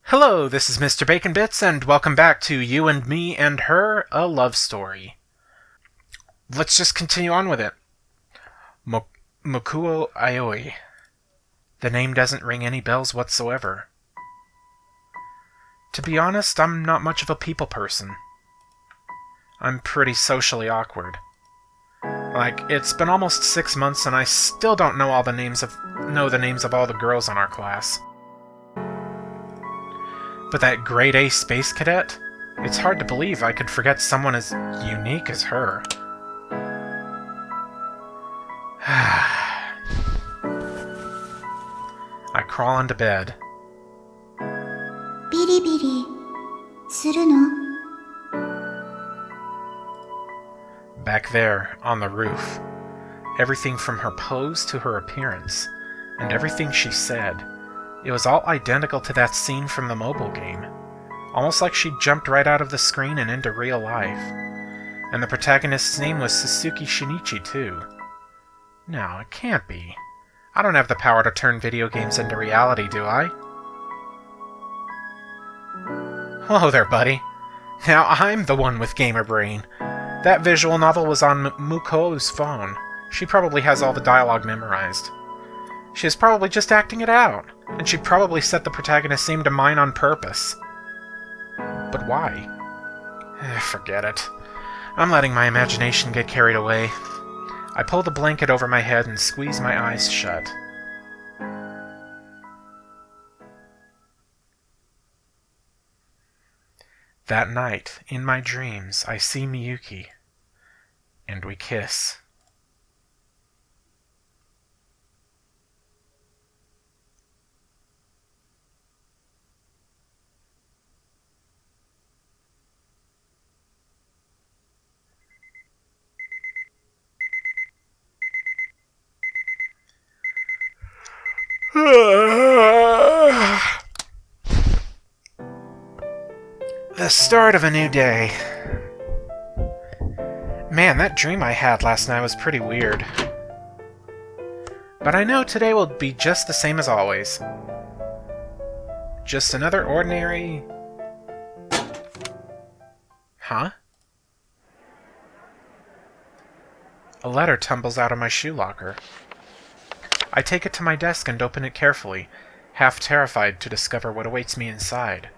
Hello, this is Mr. Bacon Bits, and welcome back to You and Me and Her, a Love Story. Let's just continue on with it. Mokuo Aioi. The name doesn't ring any bells whatsoever. To be honest, I'm not much of a people person. I'm pretty socially awkward. It's been almost 6 months and I still don't know the names of all the girls in our class. But that grade A space cadet? It's hard to believe I could forget someone as unique as her. I crawl into bed. ビリビリするの? Back there, on the roof. Everything from her pose to her appearance, and everything she said. It was all identical to that scene from the mobile game. Almost like she jumped right out of the screen and into real life. And the protagonist's name was Suzuki Shinichi, too. No, it can't be. I don't have the power to turn video games into reality, do I? Whoa there, buddy. Now I'm the one with gamer brain. That visual novel was on Muko's phone. She probably has all the dialogue memorized. She is probably just acting it out, and she'd probably set the protagonist's name to mine on purpose. But why? Forget it. I'm letting my imagination get carried away. I pull the blanket over my head and squeeze my eyes shut. That night, in my dreams, I see Miyuki, and we kiss. The start of a new day. Man, that dream I had last night was pretty weird. But I know today will be just the same as always. Just another ordinary... Huh? A letter tumbles out of my shoe locker. I take it to my desk and open it carefully, half terrified to discover what awaits me inside.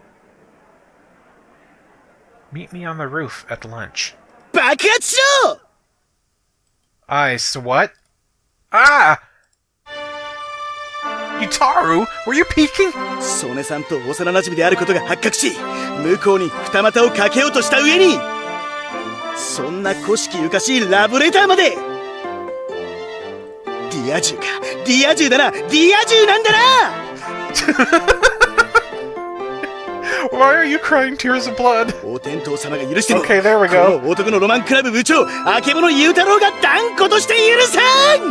Meet me on the roof at lunch. 爆発しろ! What? Ah! Yutaru, were you peeking? 曽根さんと幼馴染であることが発覚し、向こうに二股をかけようとした上に、そんな古式ゆかしいラブレターまで。リア充か、リア充だな、リア充なんだな。Why are you crying tears of blood? お天道様が許しても、 Okay, there we go. この男のロマンクラブ部長、あけぼのゆうたろうが断固として許さん。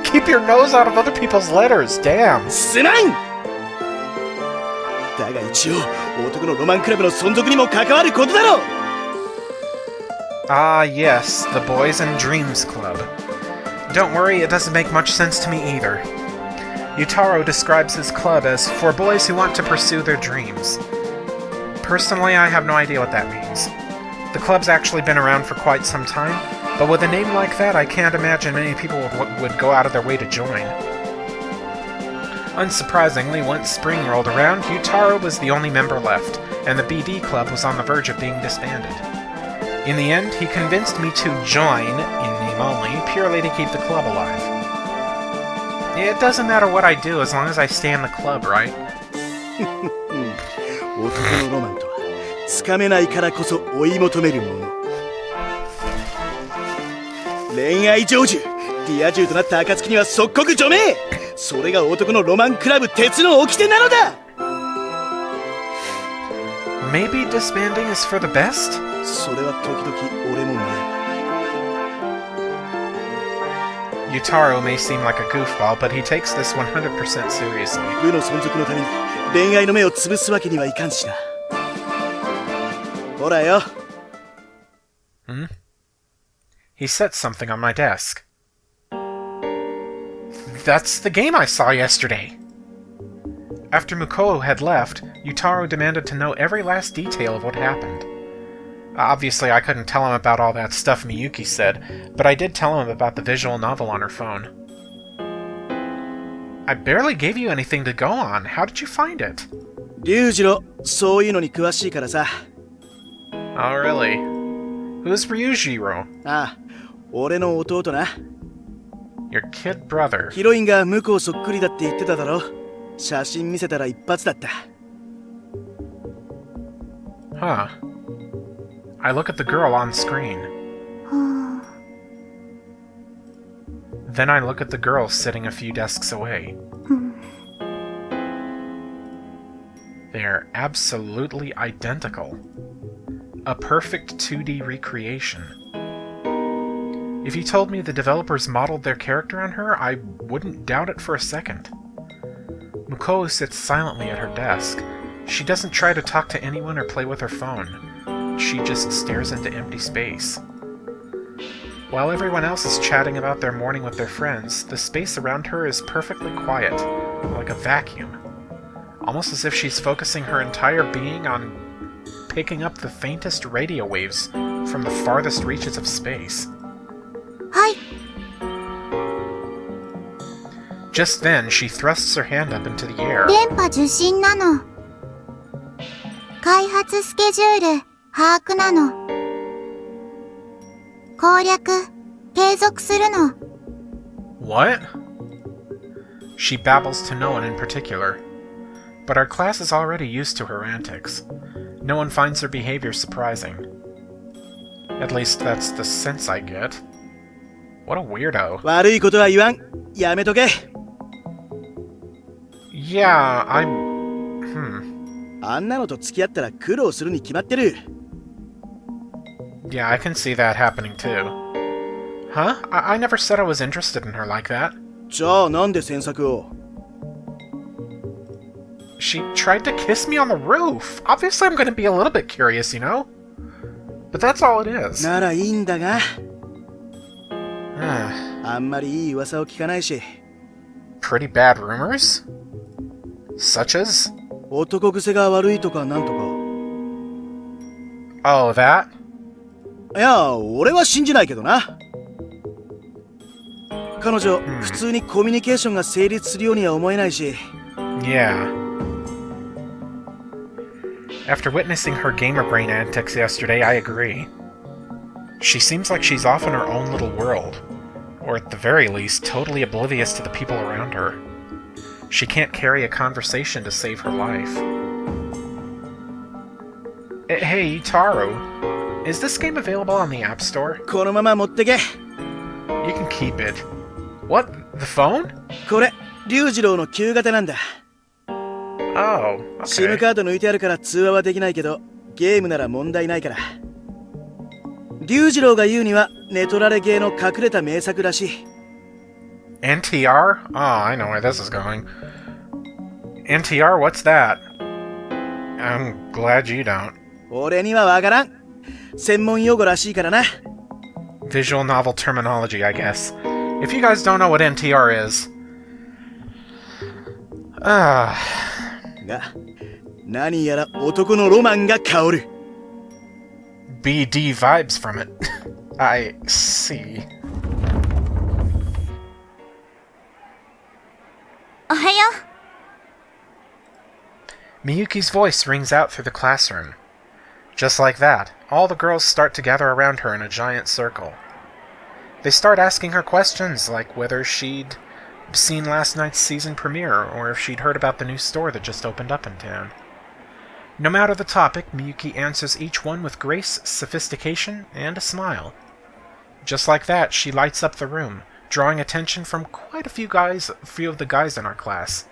Keep your nose out of other people's letters, damn. すまん。だが一応、男のロマンクラブの存続にも関わることだろう。Ah, yes, the Boys and Dreams Club. Don't worry, it doesn't make much sense to me either. Yutaro describes his club as for boys who want to pursue their dreams. Personally, I have no idea what that means. The club's actually been around for quite some time, but with a name like that, I can't imagine many people would go out of their way to join. Unsurprisingly, once spring rolled around, Yutaro was the only member left, and the BD club was on the verge of being disbanded. In the end, he convinced me to join, in name only, purely to keep the club alive. It doesn't matter what I do as long as I stay in the club, right? 男のロマンとはつかめないからこそ追い求めるもの。恋愛成就、リア充となった暁には即刻除名。それが男のロマンクラブ鉄の掟なのだ。Maybe disbanding is for the best? それは時々俺もね。Yutaro may seem like a goofball, but he takes this 100% seriously. 部の存続のために恋愛の目を潰すわけにはいかんしな。ほらよ。He set something on my desk. That's the game I saw yesterday. After Mukouo had left, Yutaro demanded to know every last detail of what happened. Obviously, I couldn't tell him about all that stuff Miyuki said, but I did tell him about the visual novel on her phone. I barely gave you anything to go on. How did you find it? 龍二郎、そういうのに詳しいからさ。Oh, really? Who's Ryujiro? ああ、俺の弟な。Your kid brother. ヒロインが向こうそっくりだって言ってただろ。写真見せたら一発だった。Huh. I look at the girl on screen. は Then I look at the girl sitting a few desks away. あ、うん They're absolutely identical. A perfect 2D recreation. If you told me the developers modeled their character on her, I wouldn't doubt it for a second. Mukouo sits silently at her desk. She doesn't try to talk to anyone or play with her phone. She just stares into empty space. While everyone else is chatting about their morning with their friends, the space around her is perfectly quiet, like a vacuum. Almost as if she's focusing her entire being on picking up the faintest radio waves from the farthest reaches of space. はい Just then, she thrusts her hand up into the air. 電波受信なの開発スケジュール把握なの攻略継続するの What? She babbles to no one in particular. But our class is already used to her antics. No one finds her behavior surprising. At least that's the sense I get. What a weirdo. 悪いことは言わん。やめとけ。Yeah, I'm... あんなのと付き合ったら苦労するに決まってる。Yeah, I can see that happening too. Huh? I never said I was interested in her like that. じゃあなんで詮索を？ She tried to kiss me on the roof. Obviously I'm gonna be a little bit curious, you know? But that's all it is. ならいいんだが。 Ah, あんまりいい噂を聞かないし。 pretty bad rumors? Such as? 男癖が悪いとかなんとか。 Oh, that? いや、俺は信じないけどな。彼女、普通にコミュニケーションが成立するようには思えないし。 Yeah. After witnessing her gamer brain antics yesterday, I agree. She seems like she's off in her own little world, or at the very least, totally oblivious to the people around her. She can't carry a conversation to save her life. Hey, Taro, is this game available on the App Store? このまま持ってけ。 You can keep it. What? The phone? これ、龍二郎の旧型なんだ。 Oh, SIM okay. カード抜いてあるから通話はできないけど、ゲームなら問題ないから。龍二郎が言うには、ネトラレゲーの隠れた名作らしい。 NTR? Oh, I know where this is going. NTR, what's that? I'm glad you don't. 俺にはわからん。専門用語らしいからな。 Visual novel terminology, I guess. If you guys don't know what NTR is... が、何やら男のロマンが香る。 BD vibes from it. I see. おはよ Miyuki's voice rings out through the classroom. Just like that, all the girls start to gather around her in a giant circle. They start asking her questions like whether she'd seen last night's season premiere or if she'd heard about the new store that just opened up in town. No matter the topic, Miyuki answers each one with grace, sophistication, and a smile. Just like that, she lights up the room, drawing attention from quite a few of the guys in our class.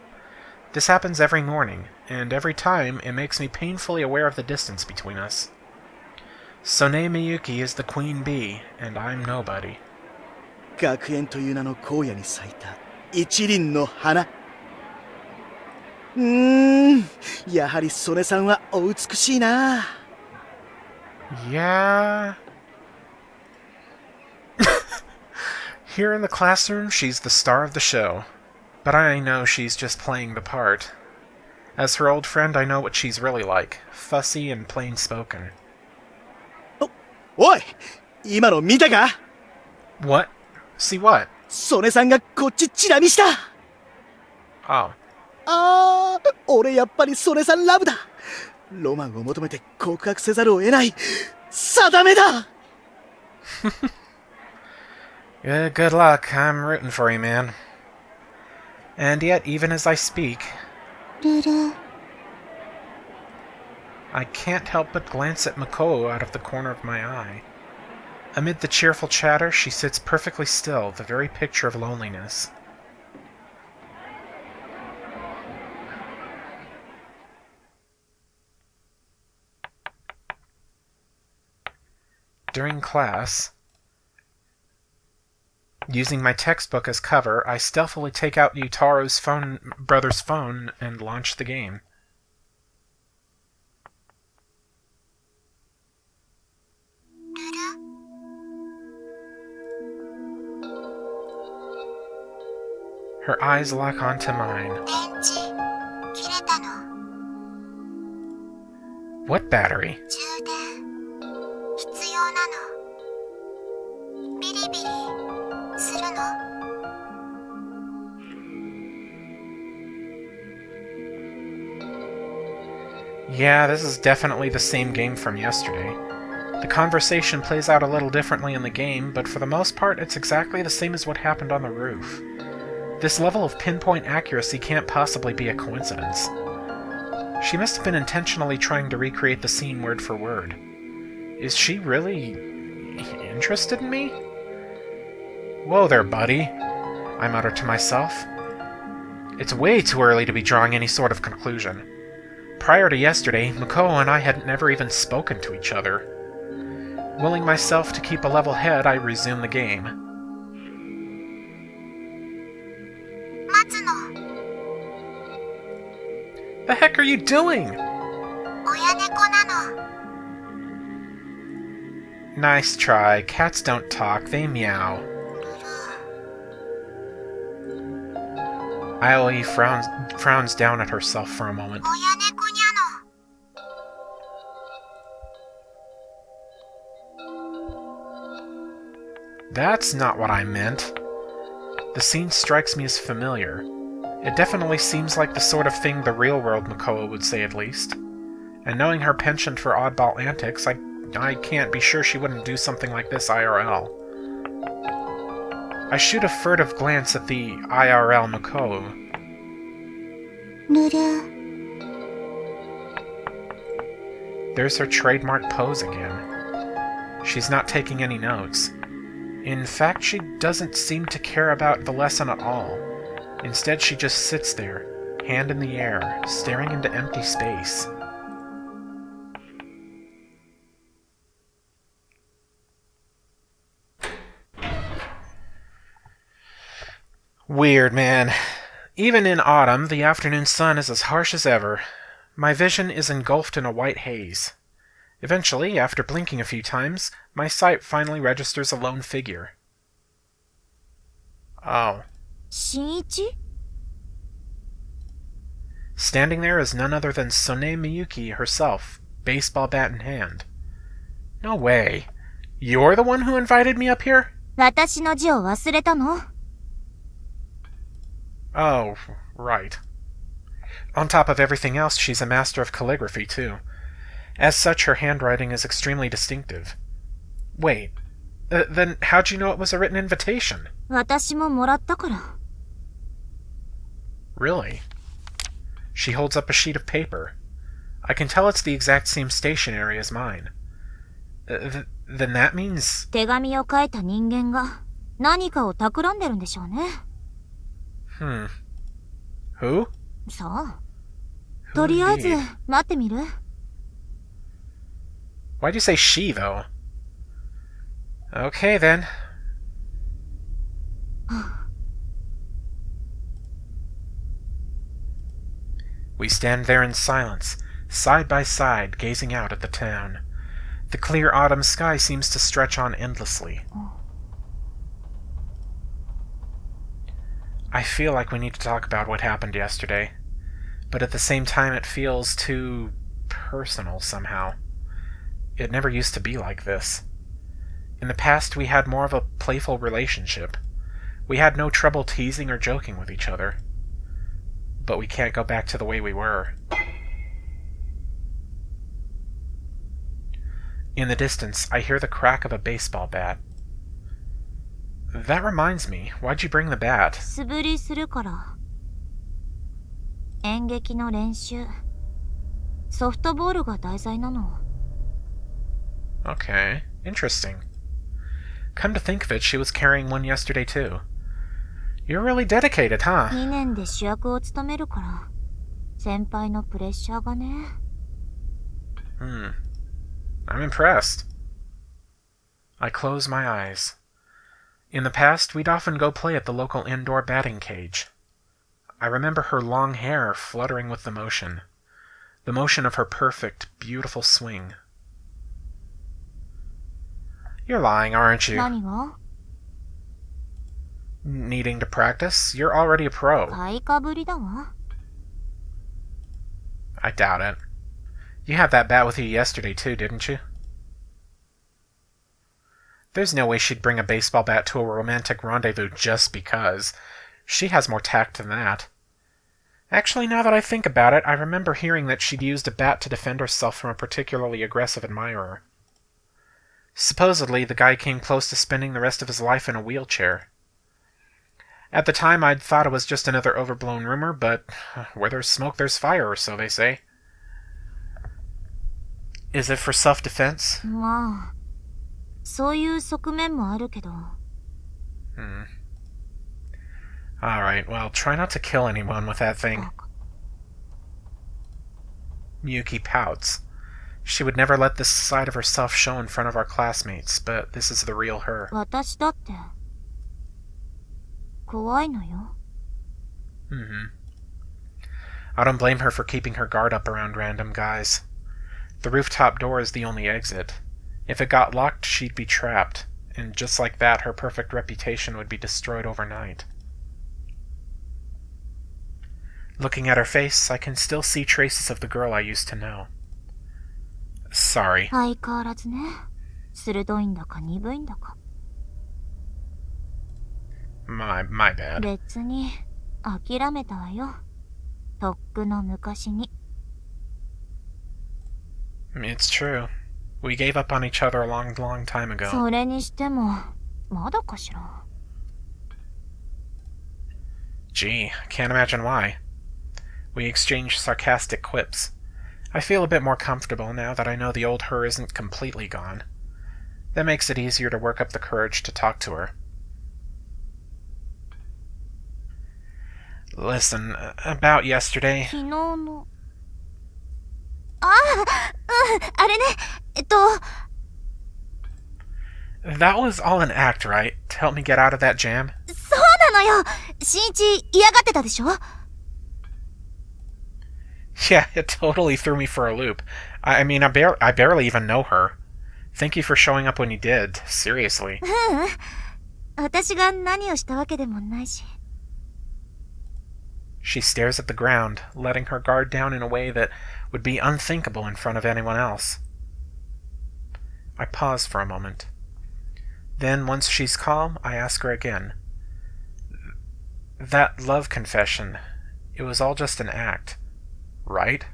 This happens every morning, and every time it makes me painfully aware of the distance between us. Sone Miyuki is the queen bee, and I'm nobody. 学園という名の荒野に咲いた一輪の花。やはり曽根さんはお美しいな。 Yeah... Here in the classroom, she's the star of the show. But I know she's just playing the part. As her old friend, I know what she's really like. Fussy and plain-spoken. おい今の見たか What? See what? 曽根さんがこっちチラ見した Oh. 俺やっぱり曽根さんラブだロマンを求めて告白せざるを得ない定めだ Good luck. I'm rooting for you, man. And yet, even as I speak, ルル I can't help but glance at Makoto out of the corner of my eye. Amid the cheerful chatter, she sits perfectly still, the very picture of loneliness. During class, using my textbook as cover, I stealthily take out Yutaro's brother's phone and launch the game. Her eyes lock onto mine. 電池切れたの What battery? 充電必要なのビリビリするの Yeah, this is definitely the same game from yesterday. The conversation plays out a little differently in the game, but for the most part, it's exactly the same as what happened on the roof. This level of pinpoint accuracy can't possibly be a coincidence. She must have been intentionally trying to recreate the scene word for word. Is she really interested in me? Whoa there, buddy, I mutter to myself. It's way too early to be drawing any sort of conclusion. Prior to yesterday, Makoto and I had never even spoken to each other. Willing myself to keep a level head, I resume the game. 待つの The heck are you doing? 親猫なの Nice try. Cats don't talk, they meow. ルル Aoi frowns down at herself for a moment. 親猫にゃの That's not what I meant. The scene strikes me as familiar. It definitely seems like the sort of thing the real-world Makoto would say, at least. And knowing her penchant for oddball antics, I can't be sure she wouldn't do something like this IRL. I shoot a furtive glance at the IRL Makoto. ルル There's her trademark pose again. She's not taking any notes. In fact, she doesn't seem to care about the lesson at all. Instead, she just sits there, hand in the air, staring into empty space. Weird, man. Even in autumn, the afternoon sun is as harsh as ever. My vision is engulfed in a white haze. Eventually, after blinking a few times, my sight finally registers a lone figure. Oh. 新一 Standing there is none other than Sone Miyuki herself, baseball bat in hand. No way. You're the one who invited me up here? 私の字を忘れたの Oh, right. On top of everything else, she's a master of calligraphy, too. As such, her handwriting is extremely distinctive. Wait, then how'd you know it was a written invitation? 私ももらったから Really? She holds up a sheet of paper. I can tell it's the exact same stationery as mine. Then that means... 手紙を書いた人間が何かを企んでるんでしょうね Who? さあ Who とりあえず indeed? 待ってみる Why'd you say she, though? Okay, then. We stand there in silence, side by side, gazing out at the town. The clear autumn sky seems to stretch on endlessly. I feel like we need to talk about what happened yesterday. but at the same time it feels too personal somehow. It never used to be like this. In the past, we had more of a playful relationship. We had no trouble teasing or joking with each other. But we can't go back to the way we were. In the distance, I hear the crack of a baseball bat. That reminds me, why'd you bring the bat? 素振りするから。演劇の練習。ソフトボールが題材なの。Okay, interesting. Come to think of it, she was carrying one yesterday too. You're really dedicated, huh? 2年で主役を務めるから。先輩のプレッシャーがね。I'm impressed. I close my eyes. In the past, we'd often go play at the local indoor batting cage. I remember her long hair fluttering with the motion of her perfect, beautiful swing. You're lying, aren't you? 何が？ Needing to practice? You're already a pro. 買いかぶりだわ。I doubt it. You had that bat with you yesterday too, didn't you? There's no way she'd bring a baseball bat to a romantic rendezvous just because. She has more tact than that. Actually, now that I think about it, I remember hearing that she'd used a bat to defend herself from a particularly aggressive admirer. Supposedly, the guy came close to spending the rest of his life in a wheelchair. At the time, I'd thought it was just another overblown rumor, but where there's smoke, there's fire, or so they say. Is it for self-defense? まあ、そういう側面もあるけど。Alright, well, try not to kill anyone with that thing. Miyuki pouts. She would never let this side of herself show in front of our classmates, but this is the real her. 私だって。怖いのよ。I don't blame her for keeping her guard up around random guys. The rooftop door is the only exit. If it got locked, she'd be trapped, and just like that, her perfect reputation would be destroyed overnight. Looking at her face, I can still see traces of the girl I used to know. Sorry. 相変わらずね。鋭いんだか鈍いんだか。My bad. 別に諦めたわよ。とっくの昔に。It's true. We gave up on each other a long time ago. それにしても、まだかしら。Gee, can't imagine why. We exchanged sarcastic quips. I feel a bit more comfortable now that I know the old her isn't completely gone. That makes it easier to work up the courage to talk to her. Listen, about yesterday... 昨日の。あれね。That was all an act, right? To help me get out of that jam? そうなのよ。新一嫌がってたでしょ？ Yeah, it totally threw me for a loop. I mean, I barely even know her. Thank you for showing up when you did. Seriously. 私が何をしたわけでもないし。She stares at the ground, letting her guard down in a way that would be unthinkable in front of anyone else. I pause for a moment. Then, once she's calm, I ask her again. That love confession, it was all just an act, right?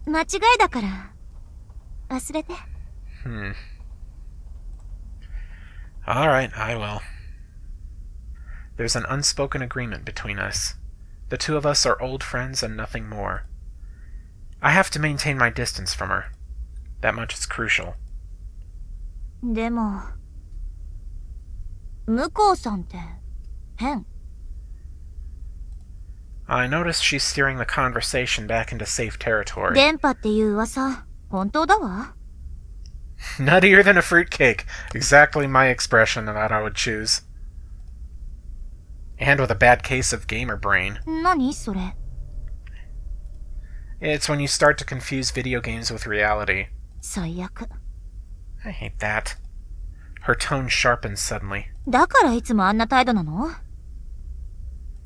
間違いだから。忘れて。Alright, I will. There's an unspoken agreement between us. The two of us are old friends and nothing more. I have to maintain my distance from her. That much is crucial. でも、向こうさんって変。I notice she's steering the conversation back into safe territory. 電波っていう噂、本当だわ。Nuttier than a fruitcake. Exactly my expression that I would choose. And with a bad case of gamer brain. 何それ？ It's when you start to confuse video games with reality. 最悪。I hate that. Her tone sharpens suddenly. だからいつもあんな態度なの？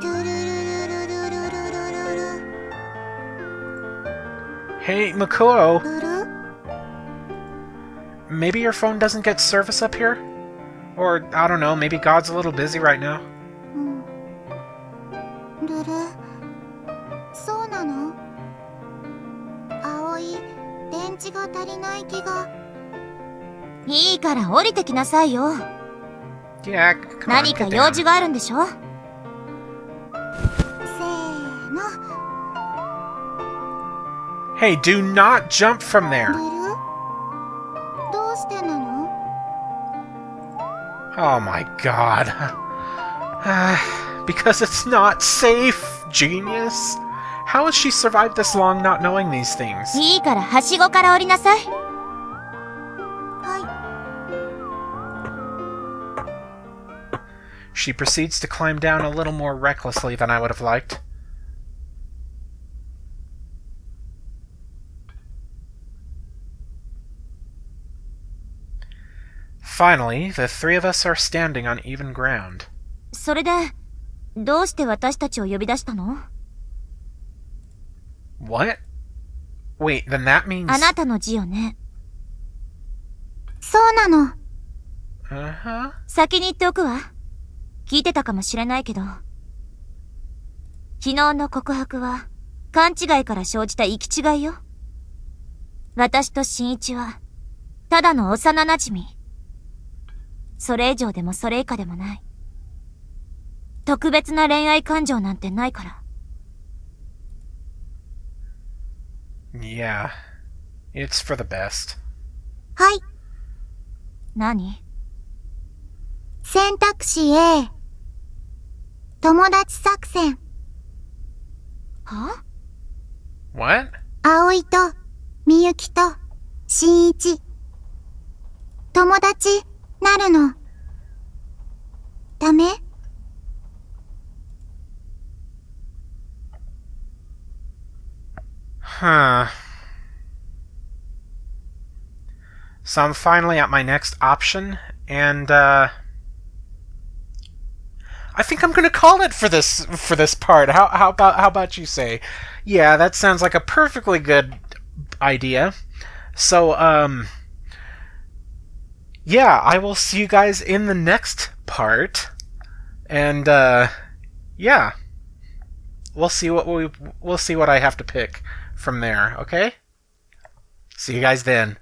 トゥルルルルルルルルルル Hey, Makoto, ルル maybe your phone doesn't get service up here? Or, I don't know, maybe God's a little busy right now. うんルルそうなの葵電池が足りない気がいいから降りてきなさいよ。Yeah, come on, 何か get 用事 down. があるんでしょ？せーの。 Hey, do not jump from ブ there. ルどうしてなの？ Oh my god. Because it's not safe, genius. How has she survived this long not knowing these things? いいからはしごから降りなさい。はい。 She proceeds to climb down a little more recklessly than I would have liked. Finally, the three of us are standing on even ground. それで、どうして私たちを呼び出したの？ What? Wait, then that means... あなたの字よね。そうなの。 Uh-huh. 先に言っておくわ。聞いてたかもしれないけど。昨日の告白は、勘違いから生じた行き違いよ。私と新一は、ただの幼馴染。それ以上でもそれ以下でもない。特別な恋愛感情なんてないから。Yeah. It's for the best. はい。何？選択肢 A。友達作戦。は？ What? 葵と、みゆきと、しんいち。友達、なるの。ダメ？ Huh. So I'm finally at my next option, and I think I'm gonna call it for this part. How about you say? Yeah, that sounds like a perfectly good idea. So yeah, I will see you guys in the next part, and yeah, we'll see what I have to pick from there. Okay? See you guys then.